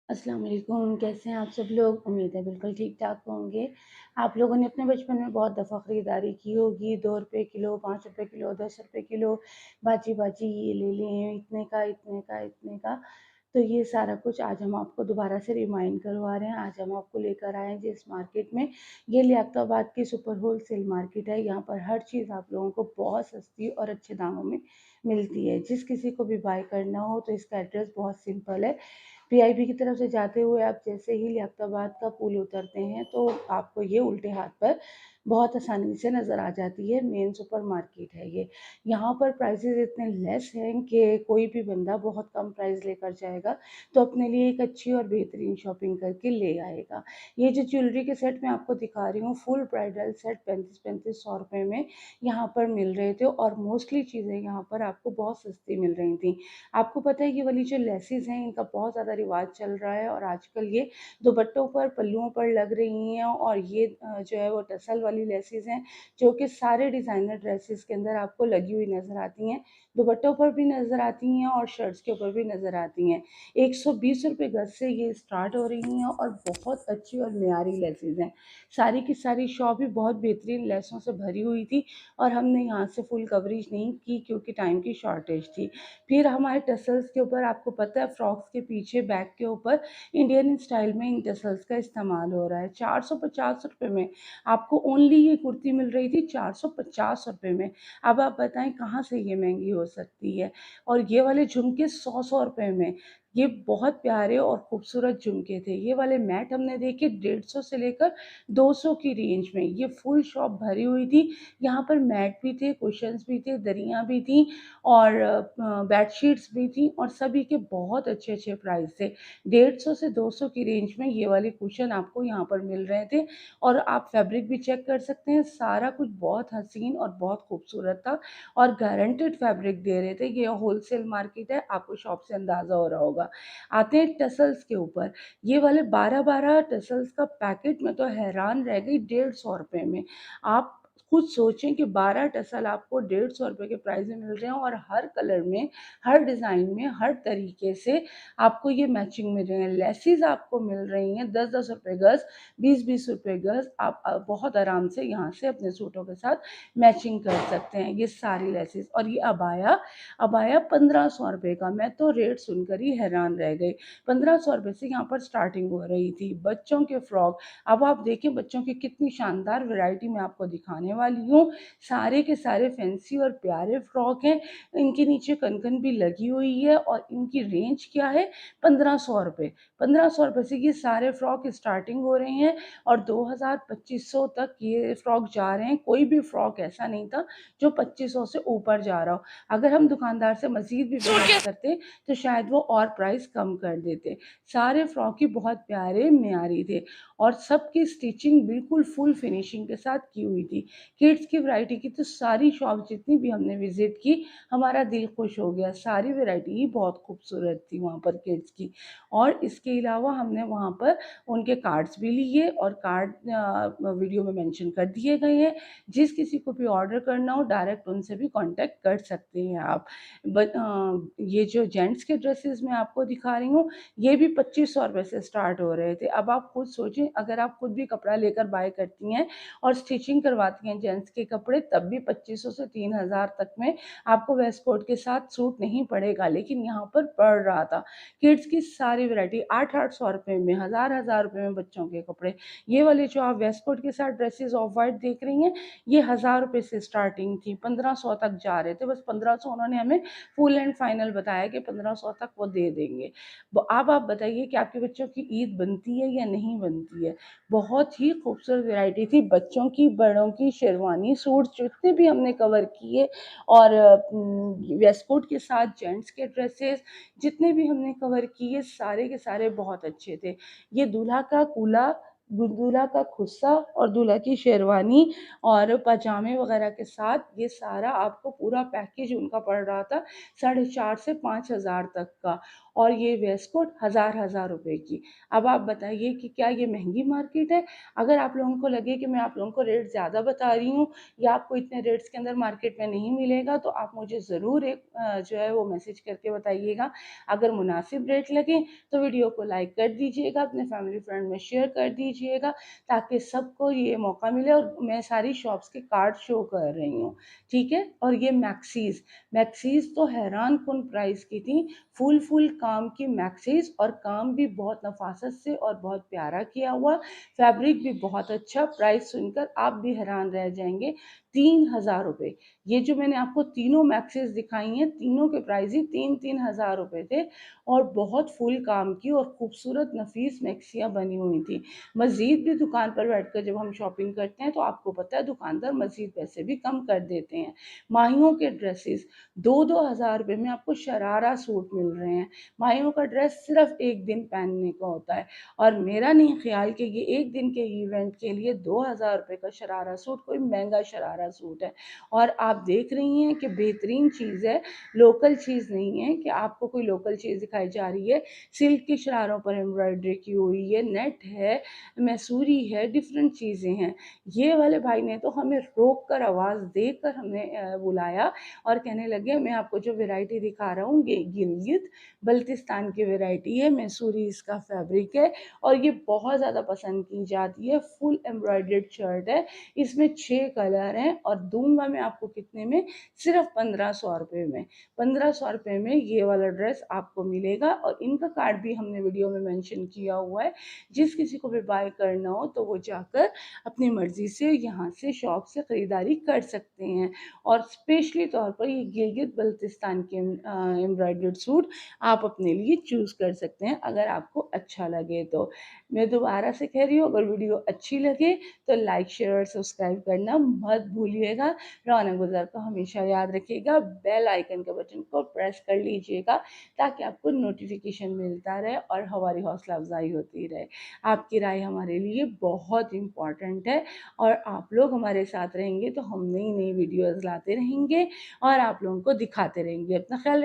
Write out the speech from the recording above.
अस्सलाम वालेकुम, कैसे हैं आप सब लोग? उम्मीद है बिल्कुल ठीक-ठाक होंगे। आप लोगों ने अपने बचपन में बहुत दफ़ा ख़रीदारी की होगी, ₹2 किलो, ₹5 किलो, ₹10 किलो, बाजी-बाजी ये ले लें, इतने का, इतने का, इतने का। तो ये सारा कुछ आज हम आपको दोबारा से रिमाइंड करवा रहे हैं। आज हम आपको लेकर आए हैं जिस मार्केट में, ये लियाकताबाद की सुपर होलसेल मार्केट है। यहाँ पर हर चीज़ आप लोगों को बहुत सस्ती और अच्छे दामों में मिलती है। जिस किसी को भी बाय करना हो तो इसका एड्रेस बहुत सिंपल है। पीआईबी की तरफ से जाते हुए आप जैसे ही लियाकताबाद का पुल उतरते हैं तो आपको ये उल्टे हाथ पर बहुत आसानी से नज़र आ जाती है। मेन सुपर मार्केट है ये। यहाँ पर प्राइसेस इतने लेस हैं कि कोई भी बंदा बहुत कम प्राइस लेकर जाएगा तो अपने लिए एक अच्छी और बेहतरीन शॉपिंग करके ले आएगा। ये जो ज्वेलरी के सेट मैं आपको दिखा रही हूँ, फुल ब्राइडल सेट 35-35 सौ रुपए में यहाँ पर मिल रहे थे और मोस्टली चीज़ें यहाँ पर आपको बहुत सस्ती मिल रही थी। आपको पता है ये वाली जो लेसेस हैं इनका बहुत ज़्यादा रिवाज चल रहा है और आजकल ये दुपट्टों पर, पल्लुओं पर लग रही हैं और ये जो है वो टसल वाली लेसेस हैं जो कि सारे डिज़ाइनर ड्रेसेस के अंदर आपको लगी हुई नज़र आती हैं। दुपट्टों पर भी नज़र आती हैं और शर्ट्स के ऊपर भी नज़र आती हैं। ₹120 गज से ये स्टार्ट हो रही हैं और बहुत अच्छी और मयारी लेसेस हैं। सारी की सारी शॉप ही बहुत बेहतरीन लेसों से भरी हुई थी और हमने यहाँ से फुल कवरेज नहीं की क्योंकि टाइम की शॉर्टेज थी। फिर हमारे टसल्स के ऊपर आपको पता है फ्रॉक्स के पीछे बैक के ऊपर इंडियन स्टाइल में इन टसल्स का इस्तेमाल हो रहा है। ₹450 में आपको ओनली ये कुर्ती मिल रही थी ₹450 में। अब आप बताएं कहाँ से ये महंगी हो सकती है। और ये वाले झुमके 100-100 रुपए में। ये बहुत प्यारे और खूबसूरत झुमके थे। ये वाले मैट हमने देखे 150 से लेकर 200 की रेंज में। ये फुल शॉप भरी हुई थी। यहाँ पर मैट भी थे, कुशन्स भी थे, दरियाँ भी थी और बेडशीट्स भी थी और सभी के बहुत अच्छे-अच्छे प्राइस थे। 150 से 200 की रेंज में ये वाले कुशन आपको यहाँ पर मिल रहे थे और आप फैब्रिक भी चेक कर सकते हैं। सारा कुछ बहुत हसीन और बहुत खूबसूरत था और गारंटेड फैब्रिक दे रहे थे। ये होलसेल मार्केट है, आपको शॉप से अंदाज़ा हो रहा होगा। आते हैं टसल्स के ऊपर। ये वाले 12-12 टसल्स का पैकेट मैं तो हैरान रह गई ₹150 में। आप खुद सोचें कि 12 टसल आपको ₹150 के प्राइस में मिल रहे हैं और हर कलर में, हर डिज़ाइन में, हर तरीके से आपको ये मैचिंग मिल रहे हैं। लेसेस आपको मिल रही हैं 10-10 रुपए गज़, 20-20 रुपए गज़। आप बहुत आराम से यहाँ से अपने सूटों के साथ मैचिंग कर सकते हैं। ये सारी लेसेस और ये अबाया, अबाया ₹1500 का। मैं तो रेट सुनकर ही हैरान रह गई। ₹1500 से यहाँ पर स्टार्टिंग हो रही थी। बच्चों के फ्रॉक, अब आप देखें बच्चों की कितनी शानदार वैरायटी मैं आपको दिखाने वाली हूँ। सारे के सारे फैंसी और प्यारे फ्रॉक हैं। इनके नीचे कनकन भी लगी हुई है और इनकी रेंज क्या है? ₹1500। ₹1500 से ये सारे फ्रॉक स्टार्टिंग हो रहे हैं और 2000-2500 तक ये फ्रॉक जा रहे हैं। कोई भी फ्रॉक ऐसा नहीं था जो 2500 से ऊपर जा रहा हो। अगर हम दुकानदार से मज़ीद भी बहस करते तो शायद वो और प्राइस कम कर देते। सारे फ्रॉक ही बहुत प्यारे, मयारी थे और सबकी स्टिचिंग बिल्कुल फुल फिनिशिंग के साथ की हुई थी। किड्स की वैरायटी की तो सारी शॉप जितनी भी हमने विज़िट की, हमारा दिल खुश हो गया। सारी वैरायटी ही बहुत खूबसूरत थी वहाँ पर किड्स की और इसके अलावा हमने वहाँ पर उनके कार्ड्स भी लिए और कार्ड वीडियो में मेंशन कर दिए गए हैं। जिस किसी को भी ऑर्डर करना हो डायरेक्ट उनसे भी कॉन्टैक्ट कर सकते हैं आप। ये जो जेंट्स के ड्रेसेस मैं आपको दिखा रही हूँ, ये भी ₹2500 से स्टार्ट हो रहे थे। अब आप खुद सोचें अगर आप खुद भी कपड़ा लेकर बाय करती हैं और स्टिचिंग करवाती हैं जेंट्स के कपड़े तब भी 2500 से 3000 तक में आपको वेस्ट कोट के साथ सूट नहीं पड़ेगा, लेकिन यहाँ पर पड़ रहा था। किड्स की सारी वैरायटी 8-8 सौ रुपए में, हज़ार-हज़ार रुपए में बच्चों के कपड़े। ये वाले जो आप वेस्ट कोट के साथ ड्रेसेस ऑफ व्हाइट देख रही हैं, ये ₹1000 से स्टार्टिंग थी, 1500 तक जा रहे थे। बस 1500 उन्होंने हमें फुल एंड फाइनल बताया कि 1500 तक वो दे देंगे। अब आप बताइए कि आपके बच्चों की ईद बनती है या नहीं बनती है? बहुत ही खूबसूरत वैरायटी थी बच्चों की, बड़ों की, शेरवानी सूट जितने भी हमने कवर किए और वेस्ट कोट के साथ जेंट्स के ड्रेसेस जितने भी हमने कवर किए सारे के सारे बहुत अच्छे थे। ये दूल्हा का कूला, दूल्हा का खुस्सा और दूल्हा की शेरवानी और पजामे वगैरह के साथ ये सारा आपको पूरा पैकेज उनका पड़ रहा था 4,500 से 5,000 तक का। और ये वेस्ट कोट हज़ार रुपए की। अब आप बताइए कि क्या ये महंगी मार्केट है? अगर आप लोगों को लगे कि मैं आप लोगों को रेट ज़्यादा बता रही हूँ या आपको इतने रेट्स के अंदर मार्केट में नहीं मिलेगा, तो आप मुझे ज़रूर एक जो है वो मैसेज करके बताइएगा। अगर मुनासिब रेट लगे तो वीडियो को लाइक कर दीजिएगा, अपने फैमिली फ्रेंड में शेयर कर दीजिएगा, ताकि सबको ये मौका मिले। और मैं सारी शॉप्स के कार्ड शो कर रही हूँ, ठीक है। और ये मैक्सीज, मैक्सीज तो हैरान कुन प्राइस की थी, फुल काम की मैक्सीज, और काम भी बहुत नफासत से और बहुत प्यारा किया हुआ, फैब्रिक भी बहुत अच्छा। प्राइस सुनकर आप भी हैरान रह जाएंगे, 3000 रुपये। ये जो मैंने आपको तीनों मैक्सीज दिखाई हैं, तीनों के प्राइस ही 3000 रुपये थे, और बहुत फुल काम की और खूबसूरत नफीस मैक्सियाँ बनी हुई थी। मज़ीद भी दुकान पर बैठकर जब हम शॉपिंग करते हैं तो आपको पता है दुकानदार मज़ीद पैसे भी कम कर देते हैं। माहियों के ड्रेसेस 2-2 हज़ार रुपये में आपको शरारा सूट मिल रहे हैं। माहियों का ड्रेस सिर्फ एक दिन पहनने का होता है, और मेरा नहीं ख्याल कि ये एक दिन के इवेंट के लिए 2000 रुपये का शरारा सूट कोई महंगा शरारा सूट है। और आप देख रही हैं कि बेहतरीन चीज़ है, लोकल चीज़ नहीं है कि आपको कोई लोकल चीज़ दिखाई जा रही है। सिल्क के शरारों पर एम्ब्रॉयडरी की हुई है, नेट है, मैसूरी है, डिफरेंट चीज़ें हैं। ये वाले भाई ने तो हमें रोक कर आवाज़ देकर हमें बुलाया और कहने लगे मैं आपको जो वैरायटी दिखा रहा हूँ ये गिलगित बल्तिस्तान की वैरायटी है, मैसूरी इसका फैब्रिक है, और ये बहुत ज़्यादा पसंद की जाती है। फुल एम्ब्रॉयडर्ड शर्ट है, इसमें 6 कलर हैं, और दूंगा मैं आपको कितने में, सिर्फ 1500 रुपये में। 1500 रुपये में ये वाला ड्रेस आपको मिलेगा, और इनका कार्ड भी हमने वीडियो में मेंशन किया हुआ है। जिस किसी को भी बाय करना हो तो वो जाकर अपनी मर्जी से यहाँ से शॉप से ख़रीदारी कर सकते हैं। और स्पेशली तौर पर ये गिलगित बल्तिस्तान के एम्ब्रॉयडर्ड सूट आप अपने लिए चूज़ कर सकते हैं, अगर आपको अच्छा लगे तो। मैं दोबारा से कह रही हूँ, अगर वीडियो अच्छी लगे तो लाइक शेयर और सब्सक्राइब करना मत भूलिएगा। रौनक बाज़ार को हमेशा याद रखिएगा, बेल आइकन के बटन को प्रेस कर लीजिएगा, ताकि आपको नोटिफिकेशन मिलता रहे और हमारी हौसला अफजाई होती रहे। आपकी राय हमारे लिए बहुत इम्पॉर्टेंट है, और आप लोग हमारे साथ रहेंगे तो हम नई नई वीडियोज़ लाते रहेंगे और आप लोगों को दिखाते रहेंगे। अपना ख्याल